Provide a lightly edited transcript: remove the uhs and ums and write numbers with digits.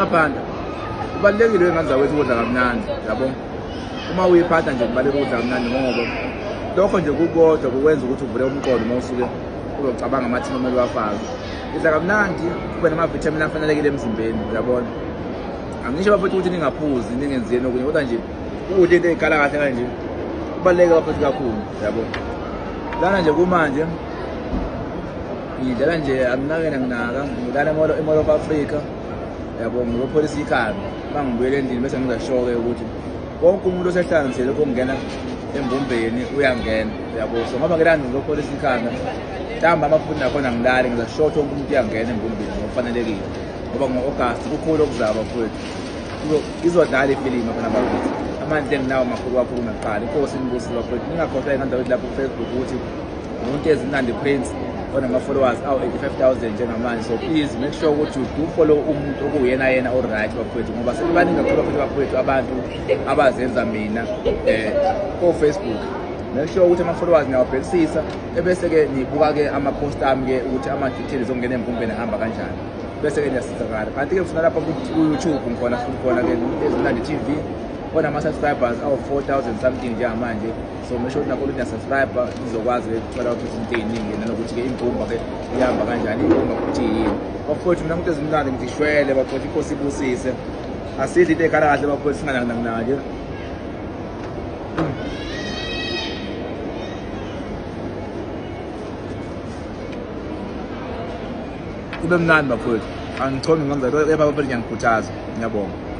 Maphanda kubalulekile ingane zawethu ukudla kamnandi yabo. Uma uyiphatha nje kubalulekile ukudla kamnandi ngoba lokho nje kukodwa kukwenza ukuthi uvule umqondo uma usuke uzocabanga amathini omele wafaka. Idla kamnandi kube nama-vitamin afanelekile emzimbeni uyabona. Angisho bafethu ukuthi ningaphuzi ningenzeni okunye kodwa nje ukudla into ey'kala kahle kanje kubaluleke bafethu kakhulu yabo. Lana nje kumanje ngidlala nje akunake nakunaka ngidlala e-Mall of Africa yabo ngilopholisa ikhanda bangibuyela endlini bese ngizasho-ke ukuthi wonke umuntu osehlanganisele lokho kungena embumbeni uyangena yabo. So ngoba ngilanda ngilopholisa ikhanda ntamba amafundi nakhona ngilale ngizasho wonke umuntu uyangena embumbeni ngokufanelekile ngoba ngo-August kukhulu okuzaba bafethu izodlala ifilimu abana bakithi. Amandla enginawo makhulu kakhulu nakuqala inkosi inibusile bafethu. Ningakhohlwa ingane zawethu lapho ku-Facebook ukuthi umuntu ezinandi Prince onama-followers awu-85,000 njengamanje. So please make sure ukuthi do follow umuntu okuyena yena o-right bafethu ngoba sebaningi kakhulu bafethu abantu abazenza mina ko-Facebook. Make sure ukuthi ama-followers ngiyawabhekisisa ebese-ke nibuka-ke ama-post ami-ke ukuthi ama-details okungena embumbeni ahamba kanjani bese-ke niyasizakala. Kanti-ke funa lapha ku-YouTube ngikhona futhi khona-ke Ezinandi TV onama-subscribers awu-4,000 something njengamanje. So make sure ukuthi nakho niya-subscribe nizokwazi ukuthola ukuthi izinto ey'ningi nanokuthi-ke imbumba-ke ihamba kanjani, imbumba futhi yini. Bafowethu mina umuntu ezimnandi ngizishwele bafowethu, inkosi ibusise. Asidli into ey'khala kahle bafowethu singanaknanje. Kube mnandi bafowethu, angichome ngizakepha bafowethu ngiyangikhuthaza. Ngiyabonga.